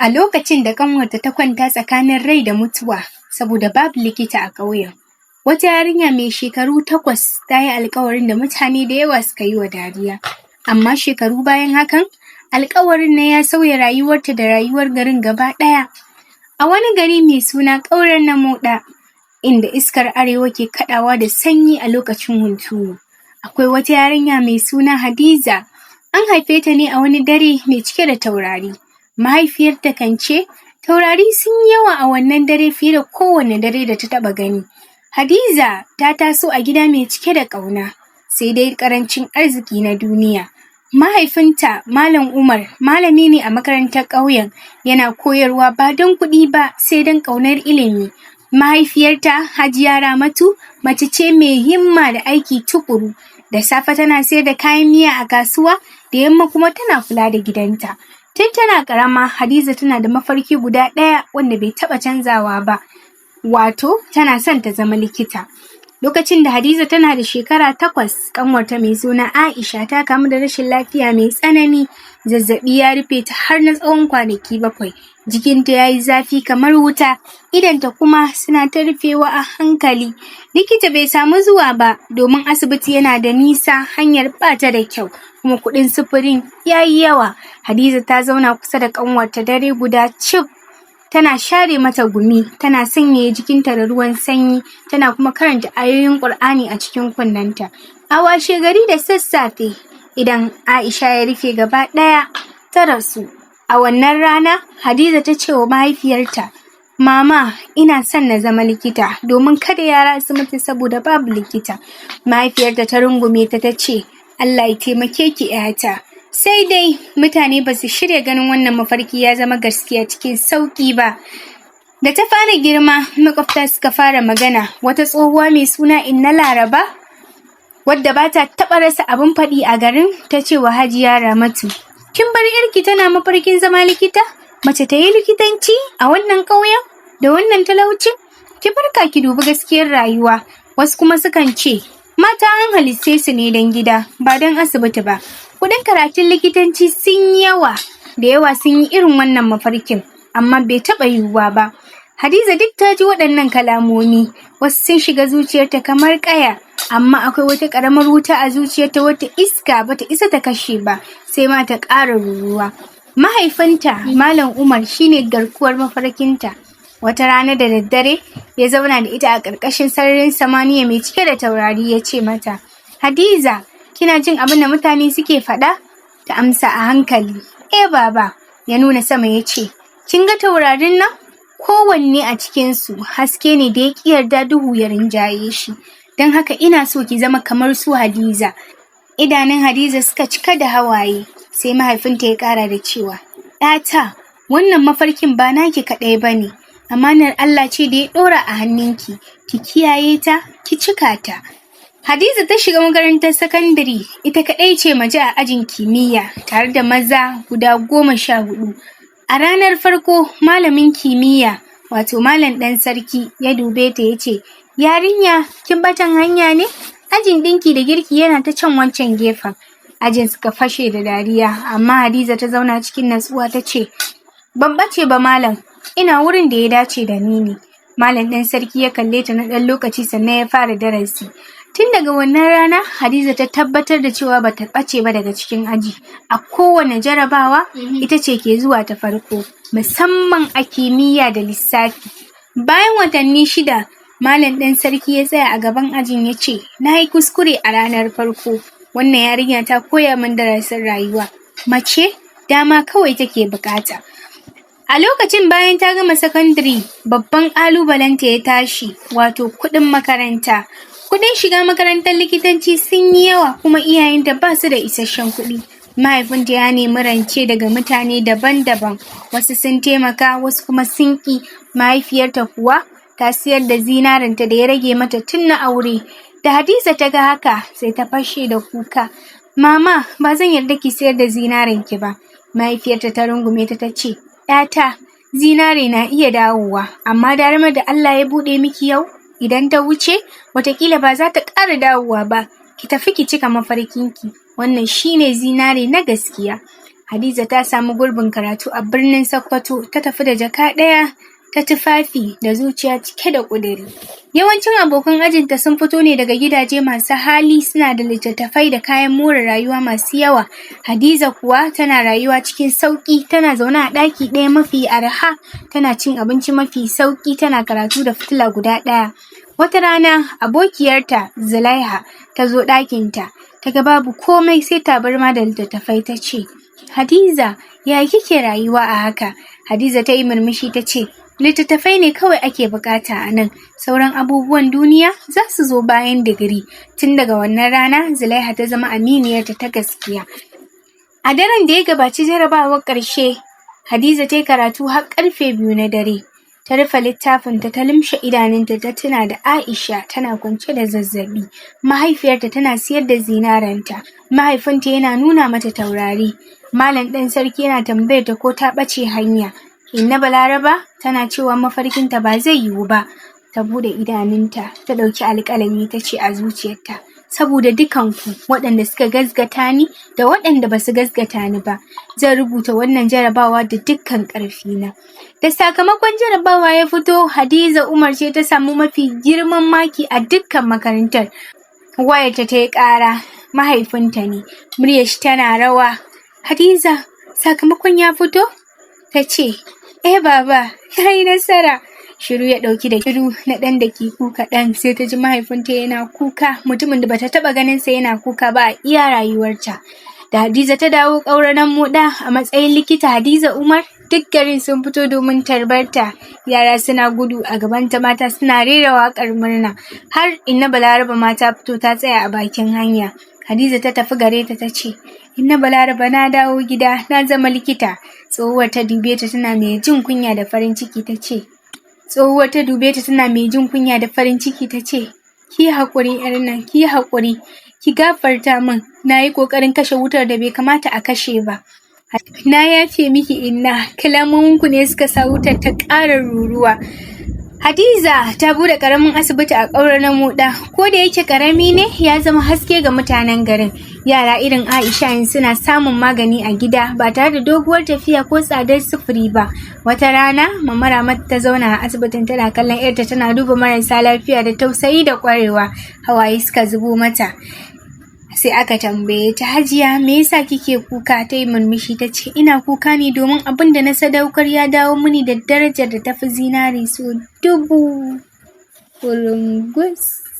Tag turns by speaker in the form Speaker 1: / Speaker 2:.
Speaker 1: A lokacin da ƙanwarta ta kwanta tsakanin rai da mutuwa saboda babu likita a ƙauyen, wata yarinya mai shekaru 8 ta yi alƙawarin da mutane da yawa suka yi wa dariya. Amma shekaru bayan hakan, alƙawarin nan ya sauya rayuwarta da rayuwar garin gaba ɗaya. A wani gari mai suna ƙauren Namoɗa, inda iskar arewa ke kaɗawa da sanyi a lokacin hunturu, akwai wata yarinya mai suna Hadiza. An haife ta ne a wani dare mai cike da taurari. Mahaifiyarta kan ce, taurari sun yi yawa a wannan dare fiye da kowane dare da ta taɓa gani. Hadiza ta taso a gida mai cike da ƙauna, sai dai ƙarancin arziki na duniya. Mahaifinta, Malam Umar, malami ne a makarantar ƙauyen, yana koyarwa ba don kuɗi ba sai don ƙaunar ilimi. Mahaifiyarta, Hajiya Ramatu, mace ce mai himma da aiki tuƙuru. Da safe tana sayar da kayan miya a kasuwa, da yamma kuma tana kula da gidanta. Tun tana ƙarama, Hadiza tana da mafarki guda ɗaya wanda bai taɓa canzawa ba, wato tana son ta zama likita. Lokacin da Hadiza tana da shekara 8, ƙanwarta mai suna Aisha ta kamu da rashin lafiya mai tsanani. Zazzaɓi ya rufe ta har na tsawon kwanaki 7. Jikinta ya yi zafi kamar wuta, idonta kuma suna ta rufewa a hankali. Likita bai samu zuwa ba domin asibiti yana da nisa, hanyar ba ta da kyau, kuma kuɗin sufurin ya yi yawa. Hadiza ta zauna kusa da ƙanwarta dare guda cif, tana share mata gumi, tana sanyaya jikinta da ruwan sanyi, tana kuma karanta ayoyin Ƙur'ani a cikin kunnenta. A washe gari da sassafe, idan Aisha ya rufe gaba ɗaya, ta rasu. A wannan rana, Hadiza ta ce wa mahaifiyarta, Mama, ina son na zama likita domin kada yara su mutu saboda babu likita. Mahaifiyarta ta rungume ta ce, Allah ya taimake ki ‘yata. Sai dai mutane ba su shirya ganin wannan mafarki ya zama gaskiya cikin sauƙi ba. Da ta fara girma, maƙwabta suka fara magana. Wata tsohuwa mai suna Inna Laraba, wadda ba ta taɓa rasa abin faɗi a garin, ta ce wa Hajiya Ramatu, kin bar ‘yarki tana mafarkin zama likita? Mace ta yi likitanci a wannan ƙauyen da wannan talaucin? Ki farka ki dubi gaskiyar rayuwa. Wasu kuma sukan ce, mata an halitte su ne don gida, ba don asibiti ba. Kuɗin karatun likitanci sun yi yawa, da yawa sun yi irin wannan mafarkin, amma bai taɓa yiwuwa ba. Hadiza duk ta ji waɗannan kalamomi, wasu sun shiga zuciyarta kamar ƙaya, amma akwai wata ƙaramar wuta a zuciyarta wata iska bata isa ta kashe ba, sai ma ta ƙara ruruwa. Mahaifinta, Malam Umar, shine garkuwar mafarkinta. Wata rana da daddare, ya zauna da ita a ƙarƙashin sararin samaniya mai cike da taurari, ya ce mata, Hadiza, kina jin abin da mutane suke faɗa? Ta amsa a hankali, baba. Ya nuna sama ya ce, kin ga taurarin nan? Kowanne a cikinsu haske ne da ya ƙi yarda duhu ya rinjaye shi. Don haka ina so ki zama kamar su Hadiza. Idanun Hadiza suka cika da hawaye, sai mahaifinta ya ƙara da cewa, ‘yata, wannan mafarkin ba naki kaɗai ba ne, amanar Allah ce da ya ɗora a hannunki, ki kiyaye ta, ki cika ta. Hadiza ta shiga makarantar sakandare, ita kaɗai ce mace a ajin kimiyya, tare da maza guda 14. A ranar farko, malamin kimiyya, wato Malam ɗan sarki, ya dube ta ya ce, yarinya, kin batan hanya ne? Ajin ɗinki da girki yana ta can wancan gefen. Ajin suka fashe da dariya, amma Hadiza ta zauna cikin natsuwa ta ce, ban ɓace ba Malam, ina wurin da ya dace da ni ne. Malam ɗan sarki ya kalle ta na ɗan lokaci sannan ya fara darasi. Tun daga wannan rana, Hadiza ta tabbatar da cewa ba ta ɓace ba daga cikin aji. A kowane jarabawa, ita ce ke zuwa ta farko, musamman a kimiyya da lissafi. Bayan watanni 6, Malam ɗan sarki ya tsaya a gaban ajin ya ce, na yi kuskure a ranar farko. Wannan yarinya ta koya min darasin rayuwa. Mace, dama kawai take bukata. A lokacin bayan ta gama sakandare, babban ƙalubalenta ya tashi, wato kuɗin makaranta. Kuɗin shiga makarantar likitanci sun yi yawa, kuma iyayenta ba su da isasshen kuɗi. Mahaifinta ya nemi rance daga mutane daban-daban, wasu sun taimaka, wasu kuma sun ƙi. Mahaifiyarta kuwa ta siyar da zinarinta da ya rage mata tun na aure. Da Hadiza ta ga haka, sai ta fashe da kuka. Mama, ba zan yarda ki sayar da zinarinki ba. Mahaifiyarta ta rungume ta ce, ‘yata, zinare na iya dawowa, amma darama da Allah ya buɗe miki yau, idan ta wuce, wataƙila ba za ta ƙara dawowa ba. Ki tafi ki cika mafarkinki, wannan shine zinare na gaskiya. Hadiza ta samu gurbin karatu a birnin Sokoto, ta tafi da jaka ɗaya ta tufafi da zuciya cike da ƙuduri. Yawancin abokan ajinta sun fito ne daga gidaje masu hali, suna da littattafai da kayan more rayuwa masu yawa. Hadiza kuwa tana rayuwa cikin sauƙi, tana zaune a ɗaki ɗaya mafi arha, tana cin abinci mafi sauƙi, tana karatu da fitila guda ɗaya. Wata rana abokiyarta Zulaiha ta zo ɗakinta, ta ga babu komai sai tabarma da littattafai. Ta ce, Hadiza, ya kike rayuwa a haka? Hadiza ta yi murmushi ta ce, littattafai ne kawai ake bukata a nan, sauran abubuwan duniya za su zo bayan digiri. Tun daga wannan rana Zulaiha ta zama aminiyarta ta gaskiya. A daren da ya gabaci jarabawar ƙarshe, Hadiza ta yi karatu har ƙarfe 2 na dare. Ta rufe littafinta, ta limshe idanunta, ta tuna da Aisha tana kwance da zazzabi. Mahaifiyarta tana siyar da zinarenta. Mahaifinta yana nuna mata taurari. Malam ɗan sarki yana tambayar ta ko ta ɓace hanya. Inna Balaraba tana cewa mafarkinta ba zai yiwu ba. Ta bude idanunta, ta ɗauki alƙalami ta ce a zuciyarta, saboda dukanku waɗanda suka gazgata ni da waɗanda ba su gazgata ni ba, zan rubuta wannan jarabawa da dukkan ƙarfina. Da sakamakon jarabawa ya fito, Hadiza Umar ce ta samu mafi girman maki a dukkan makarantar. Wayarta ta yi ƙara, mahaifinta ne, muryar shi tana rawa. Hadiza, sakamakon ya fito? Ta ce, baba, ya yi nasara. Shiru ya ɗauki da shiru na ɗan dakiku kaɗan, sai ta ji mahaifinta yana kuka, mutumin da bata taɓa ganin sa yana kuka ba a iya rayuwarta. Da Hadiza ta dawo ƙauranan moɗa a matsayin likita Hadiza Umar, duk garin sun fito domin tarbarta. Yara suna gudu a gabanta, mata suna rera waƙar murna. Har Inna Balaraba ma ta fito ta tsaya a bakin hanya. Hadiza ta tafi gare ta ce, Inna Balaraba, na dawo gida, na zama likita. Tsohuwar ta dube ta tana mai jin kunya da farin ciki ta ce, ki haƙuri ‘yar nan, ki haƙuri, ki gafarta min, na yi ƙoƙarin kashe wutar da bai kamata a kashe ba. Na yafe miki Inna, kalamanku ne suka sa wutar ta ƙara ruruwa. Hadiza ta bude ƙaramin asibiti a ƙauranan moɗa, ko da yake ƙarami ne ya zama haske ga mutanen garin. Yara irin Aisha suna samun magani a gida ba tare da doguwar tafiya ko tsadar sufuri ba. Wata rana Mama Ramat ta zauna a asibitin tana kallon ‘yarta tana duba marasa lafiya da tausayi da ƙwarewa. Hawaye suka zubo mata. Sai aka tambaye ta, Hajiya, me yasa kike kuka? Ta yi murmushi ta ce, ina kuka ne domin abin da na sadaukar ya dawo mini da darajar da tafi zinari so 1000. Kurungus.